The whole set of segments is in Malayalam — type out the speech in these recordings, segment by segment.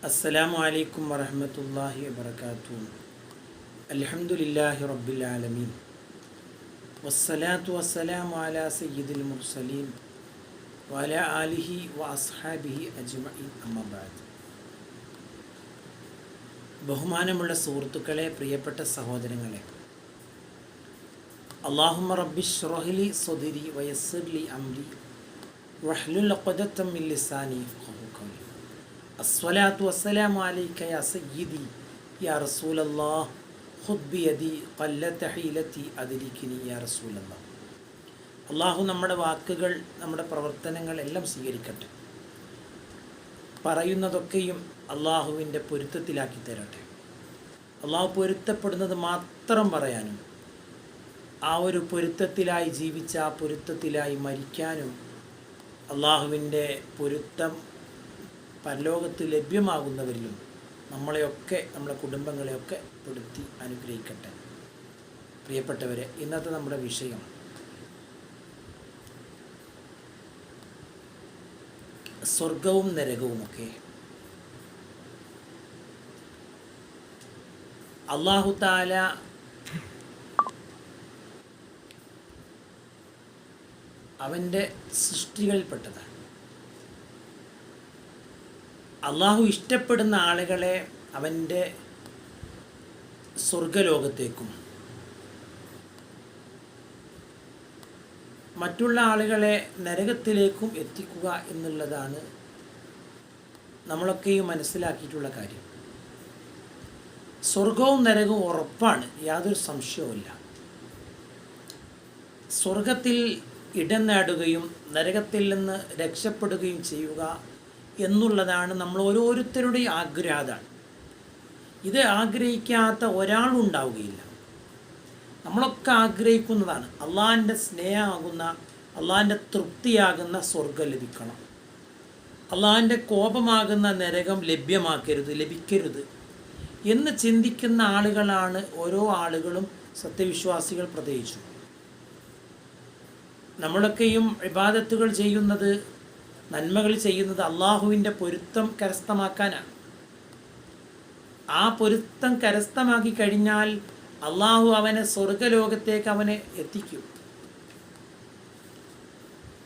അസ്സലാമു അലൈക്കും വറഹ്മത്തുള്ളാഹി വബറകാതുഹു. അൽഹംദുലില്ലാഹി റബ്ബിൽ ആലമീൻ വസ്സലാത്തു വസ്സലാമു അലാ സയ്യിദിൽ മുർസലീൻ വഅലാ ആലിഹി വഅസ്ഹാബിഹി അജ്മഈൻ. അമ്മാ ബഅദ്. ബഹുമാനമുള്ള സുഹൃത്തുക്കളെ, പ്രിയപ്പെട്ട സഹോദരങ്ങളെ, അല്ലാഹുമ്മ റബ്ബിശ്റഹ് ലി സ്വദ്രി വയസ്സിർ ലി അംരി വഹ്ലുൽ ഉഖ്ദതം മിൻ ലിസാനി യഫ്ഖഹു ഖൗലി. അസ്സലാത്തു വസ്സലാമു അലൈക യാ സയ്യിദി യാ റസൂലല്ലാഹ് ഖുദ് ബിയദി ഖല്ലത ഹീലതി അദ്രികിനി യാ റസൂലല്ലാഹ്. അള്ളാഹു നമ്മുടെ വാക്കുകൾ, നമ്മുടെ പ്രവർത്തനങ്ങൾ എല്ലാം സ്വീകരിക്കട്ടെ. പറയുന്നതൊക്കെയും അള്ളാഹുവിൻ്റെ പൊരുത്തത്തിലാക്കി തരട്ടെ. അള്ളാഹു പൊരുത്തപ്പെടുന്നത് മാത്രം പറയാനും ആ ഒരു പൊരുത്തത്തിലായി ജീവിച്ച ആ പൊരുത്തത്തിലായി മരിക്കാനും അള്ളാഹുവിൻ്റെ പൊരുത്തം പരലോകത്ത് ലഭ്യമാകുന്നവരിലും നമ്മളെയൊക്കെ, നമ്മളെ കുടുംബങ്ങളെയൊക്കെ പെടുത്തി അനുഗ്രഹിക്കട്ടെ. പ്രിയപ്പെട്ടവരെ, ഇന്നത്തെ നമ്മുടെ വിഷയം സ്വർഗവും നരകവുമൊക്കെ. അല്ലാഹു തആല അവൻ്റെ സൃഷ്ടികളിൽപ്പെട്ടതാണ്. അള്ളാഹു ഇഷ്ടപ്പെടുന്ന ആളുകളെ അവൻ്റെ സ്വർഗലോകത്തേക്കും മറ്റുള്ള ആളുകളെ നരകത്തിലേക്കും എത്തിക്കുക എന്നുള്ളതാണ് നമ്മളൊക്കെയും മനസ്സിലാക്കിയിട്ടുള്ള കാര്യം. സ്വർഗവും നരകവും ഉറപ്പാണ്, യാതൊരു സംശയവുമില്ല. സ്വർഗത്തിൽ ഇടം നേടുകയും നരകത്തിൽ നിന്ന് രക്ഷപ്പെടുകയും ചെയ്യുക എന്നുള്ളതാണ് നമ്മൾ ഓരോരുത്തരുടെയും ആഗ്രഹം. ഇത് ആഗ്രഹിക്കാത്ത ഒരാളുണ്ടാവുകയില്ല. നമ്മളൊക്കെ ആഗ്രഹിക്കുന്നതാണ് അള്ളാഹിൻ്റെ സ്നേഹമാകുന്ന, അള്ളാഹിൻ്റെ തൃപ്തിയാകുന്ന സ്വർഗം ലഭിക്കണം. അള്ളാഹിൻ്റെ കോപമാകുന്ന നരകം ലഭിക്കരുത് എന്ന് ചിന്തിക്കുന്ന ആളുകളാണ് ഓരോ ആളുകളും, സത്യവിശ്വാസികൾ പ്രത്യേകിച്ചു. നമ്മളൊക്കെയും ഇബാദത്തുകൾ ചെയ്യുന്നത്, നന്മകൾ ചെയ്യുന്നത് അള്ളാഹുവിൻ്റെ പൊരുത്തം കരസ്ഥമാക്കാനാണ്. ആ പൊരുത്തം കരസ്ഥമാക്കി കഴിഞ്ഞാൽ അള്ളാഹു അവനെ സ്വർഗലോകത്തേക്ക് അവനെ എത്തിക്കും.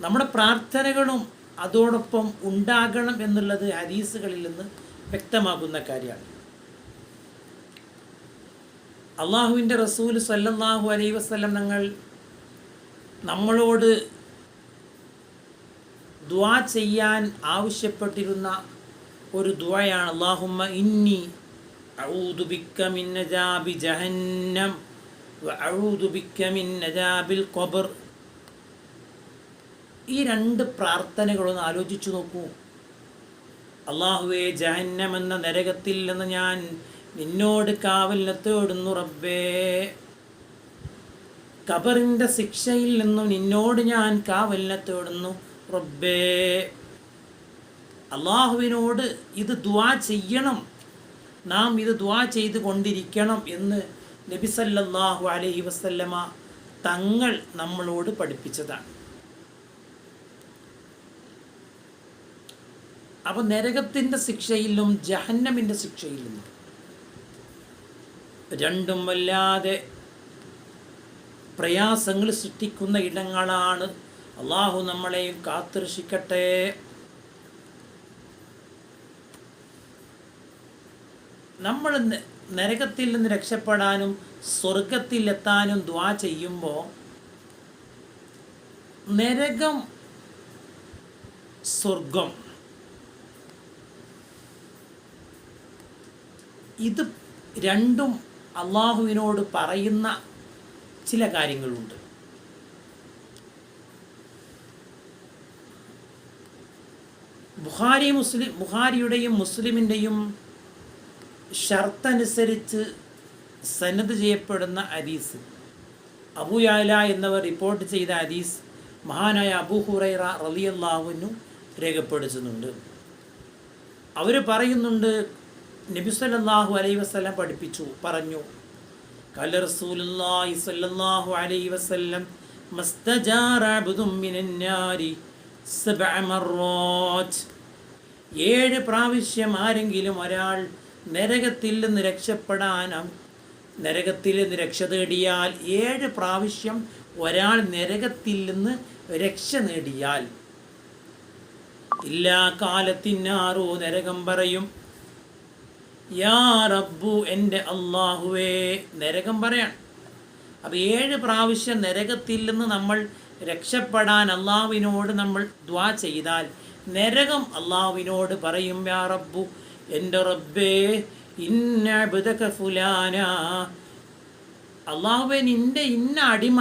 നമ്മുടെ പ്രാർത്ഥനകളും അതോടൊപ്പം ഉണ്ടാകണം എന്നുള്ളത് ഹദീസുകളിൽ നിന്ന് വ്യക്തമാകുന്ന കാര്യമാണ്. അള്ളാഹുവിൻ്റെ റസൂൽ സല്ലല്ലാഹു അലൈഹി വസല്ലം നമ്മളോട് ദുആ ചെയ്യാൻ ആവശ്യപ്പെട്ടിരുന്ന ഒരു ദുആയാണ് അല്ലാഹുമ്മ ഇന്നി അഊദു ബിക മിൻ അദാബി ജഹന്നം വ അഊദു ബിക മിൻ അദാബിൽ ഖബർ. ഈ രണ്ട് പ്രാർത്ഥനകളൊന്ന് ആലോചിച്ചു നോക്കൂ. അല്ലാഹുവേ, ജഹന്നം എന്ന നരകത്തിൽ നിന്ന് ഞാൻ നിന്നോട് കാവലിനെ തേടുന്നു റബ്ബേ. ഖബറിൻ്റെ ശിക്ഷയിൽ നിന്നും നിന്നോട് ഞാൻ കാവലിനെ തേടുന്നു റബ്ബേ. അള്ളാഹുവിനോട് ഇത് ദുആ ചെയ്യണം, നാം ഇത് ദുആ ചെയ്ത് കൊണ്ടിരിക്കണം എന്ന് നബി സല്ലല്ലാഹു അലൈഹി വസല്ലമ തങ്ങൾ നമ്മളോട് പഠിപ്പിച്ചതാണ്. അപ്പോൾ നരകത്തിൻ്റെ ശിക്ഷയിലും ജഹന്നമിൻ്റെ ശിക്ഷയിലും രണ്ടും വല്ലാതെ പ്രയാസങ്ങൾ സൃഷ്ടിക്കുന്ന ഇടങ്ങളാണ്. അള്ളാഹു നമ്മളെയും കാത്തുരക്ഷിക്കട്ടെ. നമ്മൾ നരകത്തിൽ നിന്ന് രക്ഷപ്പെടാനും സ്വർഗത്തിലെത്താനും ദുആ ചെയ്യുമ്പോൾ നരകം, സ്വർഗം, ഇത് രണ്ടും അള്ളാഹുവിനോട് പറയുന്ന ചില കാര്യങ്ങളുണ്ട്. ബുഖാരിയുടെയും മുസ്ലിമിൻ്റെയും ഷർത്തനുസരിച്ച് സനദ് ചെയ്യപ്പെടുന്ന ഹദീസ്, അബൂ യഅല എന്നിവർ റിപ്പോർട്ട് ചെയ്ത ഹദീസ് മഹാനായ അബൂ ഹുറൈറ റളിയല്ലാഹു അൻഹു രേഖപ്പെടുത്തുന്നുണ്ട്. അവർ പറയുന്നുണ്ട്, നബി സല്ലല്ലാഹു അലൈഹി വസല്ലം പറഞ്ഞു, ഖാല റസൂലുള്ളാഹി സ്വല്ലല്ലാഹു അലൈഹി വസല്ലം മസ്തജാറ അബ്ദുൻ മിനൻ നാരി 7 മറات. 7 പ്രാവശ്യം ആരെങ്കിലും ഒരാൾ നരകത്തിൽ നിന്ന് രക്ഷ തേടിയാൽ 7 പ്രാവശ്യം ഒരാൾ നരകത്തിൽ നിന്ന് രക്ഷ നേടിയാൽ എല്ലാ കാലത്തിനാറോ നരകം പറയും, യാ റബ്ബു, എൻ്റെ അള്ളാഹുവേ. നരകം പറയാൻ. അപ്പോൾ 7 പ്രാവശ്യം നരകത്തിൽ നിന്ന് നമ്മൾ രക്ഷപ്പെടാൻ അള്ളാഹുവിനോട് നമ്മൾ ദ്വാ ചെയ്താൽ നരകം അള്ളാഹുവിനോട് പറയും, യാ റബ്ബു, എൻ്റെ റബ്ബേ, ഇന്ന അബ്ദക ഫുലാന, അള്ളാഹുവേ, നിൻ്റെ ഇന്ന അടിമ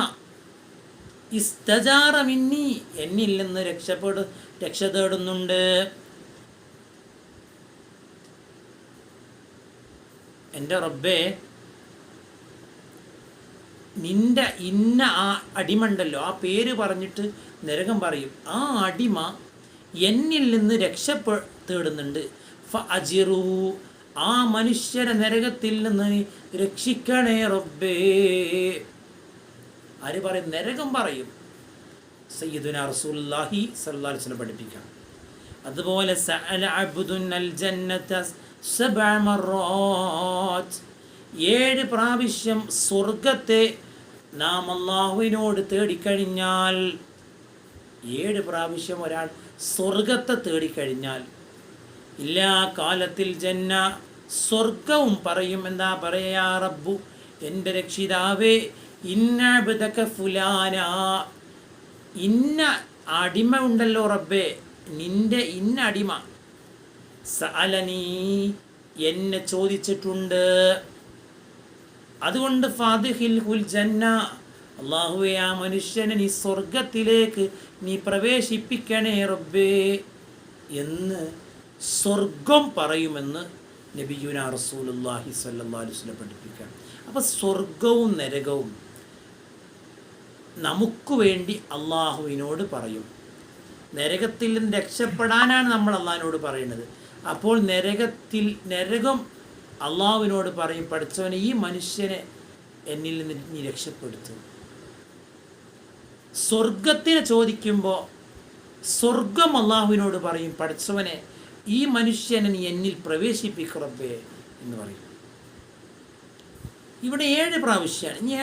ഇസ്തജാറ മിന്നി, എന്നിൽ നിന്ന് രക്ഷ തേടുന്നുണ്ട്. എൻ്റെ റബ്ബേ, നിൻ്റെ ഇന്ന ആ അടിമ ഉണ്ടല്ലോ, ആ പേര് പറഞ്ഞിട്ട് നരകം പറയും, ആ അടിമ എന്നിൽ നിന്ന് തേടുന്നുണ്ട്. ഫഅജിറു, ആ മനുഷ്യരെ നരകത്തിൽ നിന്ന് രക്ഷിക്കണേ റബ്ബേ. ആര് പറയും? നരകം പറയും. സയ്യിദുനാ റസൂലുള്ളാഹി സ്വല്ലല്ലാഹു അലൈഹി വസല്ലം പഠിപ്പിക്കാം. അതുപോലെ സഅല അബ്ദുൻ അൽ ജന്നത 7 മർറാത്ത്, 7 പ്രാവശ്യം സ്വർഗത്തെ നാം അള്ളാഹുവിനോട് തേടിക്കഴിഞ്ഞാൽ, 7 പ്രാവശ്യം ഒരാൾ സ്വർഗത്തെ തേടിക്കഴിഞ്ഞാൽ, എല്ലാ കാലത്തിൽ ജന്ന, സ്വർഗവും പറയും. എന്താ പറയാ? റബ്ബു, എൻ്റെ രക്ഷിതാവേ, ഇന്ന അബ്ദക ഫുലാന, ഇന്ന അടിമ ഉണ്ടല്ലോ റബ്ബേ, നിൻ്റെ ഇന്ന അടിമ, സഅലനി, എന്നെ ചോദിച്ചിട്ടുണ്ട്, അതുകൊണ്ട് ഫാദിഖിൽഹുൽ ജന്ന, അല്ലാഹുവേ, ആ മനുഷ്യനെ നീ സ്വർഗത്തിലേക്ക് നീ പ്രവേശിപ്പിക്കണേ റബ്ബേ എന്ന് സ്വർഗം പറയുമെന്ന് നബിയുനാ റസൂലുള്ളാഹി സ്വല്ലല്ലാഹു അലൈഹി വസല്ലം പഠിപ്പിക്കുകയാണ്. അപ്പോൾ സ്വർഗവും നരകവും നമുക്ക് വേണ്ടി അള്ളാഹുവിനോട് പറയും. നരകത്തിൽ നിന്ന് രക്ഷപ്പെടാനാണ് നമ്മൾ അള്ളാഹിനോട് പറയുന്നത്. അപ്പോൾ നരകം അള്ളാഹുവിനോട് പറയും, പഠിച്ചവനെ, ഈ മനുഷ്യനെ എന്നിൽ നിന്ന് നീ രക്ഷപ്പെടുത്തും. സ്വർഗത്തിനെ ചോദിക്കുമ്പോൾ സ്വർഗം അള്ളാഹുവിനോട് പറയും, പഠിച്ചവനെ, ഈ മനുഷ്യനെ നീ എന്നിൽ പ്രവേശിപ്പിക്കും റബ്ബേ എന്ന് പറയും. ഇവിടെ 7 പ്രാവശ്യമാണ്. ഇനി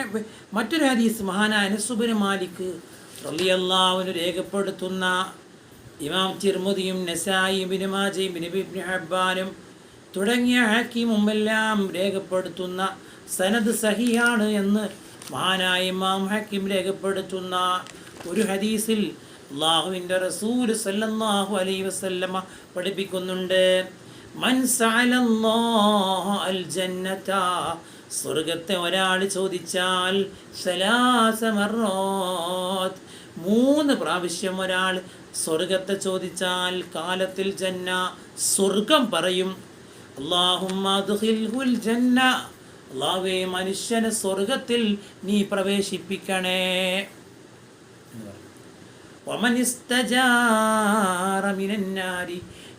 മറ്റൊരു ഹദീസ് മഹാനായ അനസ് ഇബ്നു മാലിക് റളിയല്ലാഹു അൻഹു രേഖപ്പെടുത്തുന്ന, ഇമാം തിർമിദിയും നസായി ഇബ്നു മാജയും ഇബ്നു ഹബ്ബാനും തുടങ്ങിയ ഹക്കീമുമെല്ലാം രേഖപ്പെടുത്തുന്ന, സനദ് സഹിയാണ് എന്ന് മഹാനായ ഇമാം ഹക്കീം രേഖപ്പെടുത്തുന്ന ഒരു ഹദീസിൽ അല്ലാഹുവിൻ്റെ റസൂൽ സല്ലല്ലാഹു അലൈഹി വസല്ലമ പഠിപ്പിക്കുന്നുണ്ട്, മൻ സഅലല്ലാഹ അൽ ജന്നത, സ്വർഗത്തെ ഒരാൾ ചോദിച്ചാൽ, സലാസ മർറാത്ത്, 3 പ്രാവശ്യം ഒരാൾ സ്വർഗത്തെ ചോദിച്ചാൽ, കാലത്തിൽ ജന്ന, സ്വർഗം പറയും, അല്ലാഹുമ്മ അദ്ഖിൽഹുൽ ജന്ന, അല്ലാഹുവേ, മനുഷ്യനെ സ്വർഗത്തിൽ നീ പ്രവേശിപ്പിക്കണേ. വമൻ ഇസ്തജാറ മിനന്നാരി,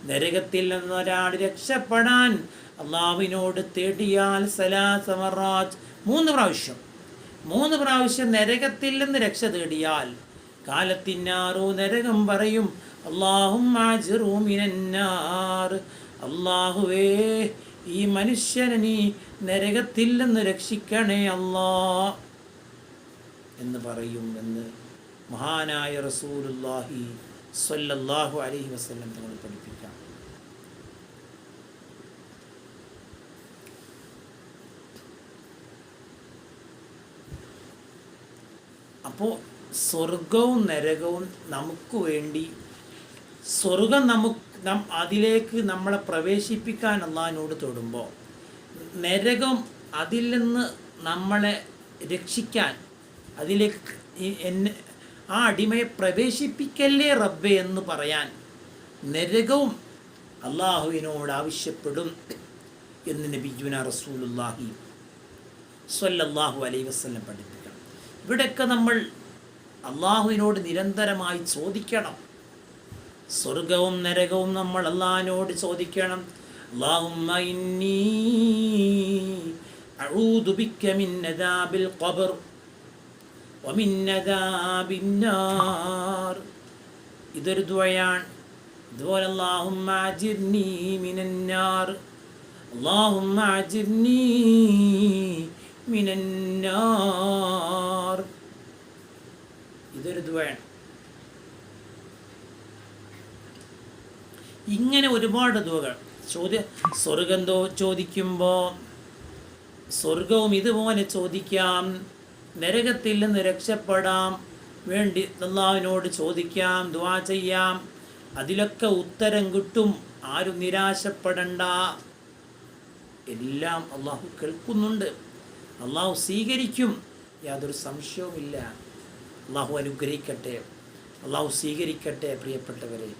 നരകത്തിൽ നിന്ന് ഒരാൾ രക്ഷപ്പെടാൻ അള്ളാഹുവിനോട് തേടിയാൽ, സലാസ മർറാത്ത്, 3 പ്രാവശ്യം, 3 പ്രാവശ്യം നരകത്തിൽ നിന്ന് രക്ഷ തേടിയാൽ, കാലത്തിനാറു, നരകം പറയും, അല്ലാഹുമ്മ അജ്റു മിനന്നാർ, അല്ലാഹുവേ, ഈ മനുഷ്യനെ നീ നരകത്തിൽ നിന്ന് രക്ഷിക്കണേ അല്ലാ എന്ന് പറയും എന്ന് മഹാനായ റസൂലുള്ളാഹി സ്വല്ലല്ലാഹു അലൈഹി വസല്ലം തങ്ങൾ പഠിപ്പിക്കാം. അപ്പോൾ സ്വർഗവും നരകവും നമുക്ക് വേണ്ടി, സ്വർഗം അതിലേക്ക് നമ്മളെ പ്രവേശിപ്പിക്കാൻ അള്ളാഹിനോട് തൊടുമ്പോൾ, നരകം അതിൽ നിന്ന് നമ്മളെ രക്ഷിക്കാൻ, അതിലേക്ക് ആ അടിമയെ പ്രവേശിപ്പിക്കല്ലേ റബ്ബേ എന്ന് പറയാൻ നരകവും അള്ളാഹുവിനോട് ആവശ്യപ്പെടും എന്ന് നബിയുനാ റസൂലുള്ളാഹി സ്വല്ലല്ലാഹു അലൈഹി വസല്ലം പഠിപ്പിക്കണം. ഇവിടെയൊക്കെ നമ്മൾ അള്ളാഹുവിനോട് നിരന്തരമായി ചോദിക്കണം. സ്വർഗവും നരകവും നമ്മൾ അള്ളാഹിനോട് ചോദിക്കണം. അല്ലാഹുമ്മ ഇന്നി അഊദു ബിക മിൻ അദാബിൽ ഖബ്ർ വമിൻ അദാബിൻ നാർ. ഇതൊരു ദുആയാണ്. അതുപോലെ അല്ലാഹുമ്മ അജിർനി മിനന്നാർ, അല്ലാഹുമ്മ അജിർനി മിനന്നാർ. ഇതൊരു ദുആണ്. ഇങ്ങനെ ഒരുപാട് ദുആകൾ. സ്വർഗം ചോദിക്കുമ്പോൾ സ്വർഗവും ഇതുപോലെ ചോദിക്കാം. നരകത്തിൽ നിന്ന് രക്ഷപ്പെടാം വേണ്ടി അല്ലാഹുവിനോട് ചോദിക്കാം, ദുആ ചെയ്യാം. അതിലൊക്കെ ഉത്തരം കിട്ടും. ആരും നിരാശപ്പെടണ്ട. എല്ലാം അള്ളാഹു കേൾക്കുന്നുണ്ട്. അള്ളാഹു സ്വീകരിക്കും, യാതൊരു സംശയവുമില്ല. അള്ളാഹു അനുഗ്രഹിക്കട്ടെ, അള്ളാഹു സ്വീകരിക്കട്ടെ. പ്രിയപ്പെട്ടവരെ,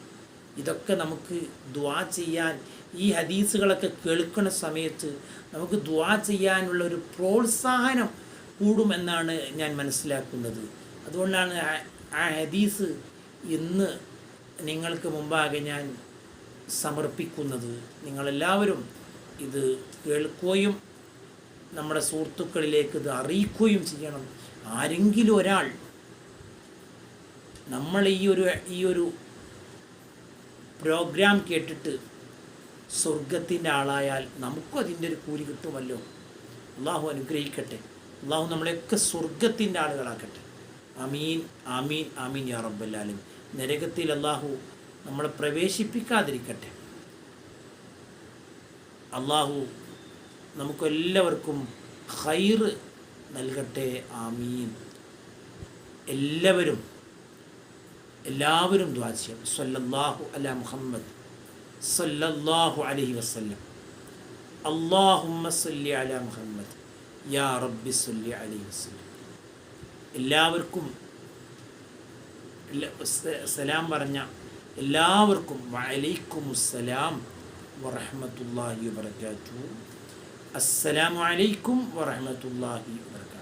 ഇതൊക്കെ നമുക്ക് ദുആ ചെയ്യാൻ, ഈ ഹദീസുകളൊക്കെ കേൾക്കുന്ന സമയത്ത് നമുക്ക് ദുആ ചെയ്യാനുള്ള ഒരു പ്രോത്സാഹനം കൂടുമെന്നാണ് ഞാൻ മനസ്സിലാക്കുന്നത്. അതുകൊണ്ടാണ് ആ ഹദീസ് ഇന്ന് നിങ്ങൾക്ക് മുമ്പാകെ ഞാൻ സമർപ്പിക്കുന്നത്. നിങ്ങളെല്ലാവരും ഇത് കേൾക്കുകയും നമ്മുടെ സുഹൃത്തുക്കളിലേക്ക് ഇത് അറിയിക്കുകയും ചെയ്യണം. ആരെങ്കിലും ഒരാൾ നമ്മൾ ഈ ഒരു പ്രോഗ്രാം കേട്ടിട്ട് സ്വർഗത്തിൻ്റെ ആളായാൽ നമുക്കും അതിൻ്റെ ഒരു കൂലി കിട്ടുമല്ലോ. അള്ളാഹു അനുഗ്രഹിക്കട്ടെ. അള്ളാഹു നമ്മളെയൊക്കെ സ്വർഗത്തിൻ്റെ ആളുകളാക്കട്ടെ. ആമീൻ ആമീൻ ആമീൻ യാ റബ്ബൽ ആലമീൻ. നരകത്തിൽ അള്ളാഹു നമ്മളെ പ്രവേശിപ്പിക്കാതിരിക്കട്ടെ. അള്ളാഹു നമുക്കെല്ലാവർക്കും ഖൈർ നൽകട്ടെ. ആമീൻ. എല്ലാവരും ദുആ ചെയ്യണം. സ്വല്ലല്ലാഹു അലാ മുഹമ്മദ് സല്ലല്ലാഹു അലൈഹി വസല്ലം. അല്ലാഹുമ്മ സല്ലി അലാ മുഹമ്മദ് യാ റബ്ബി സല്ലി അലൈഹി വസല്ലം. എല്ലാവർക്കും സലാം പറഞ്ഞ എല്ലാവർക്കും വഅലൈക്കുമുസ്സലാം വറഹ്മത്തുള്ളാഹി വബറകാതുഹു. അസ്സലാമു അലൈക്കും വറഹ്മത്തുള്ളാഹി വബറകാതുഹു.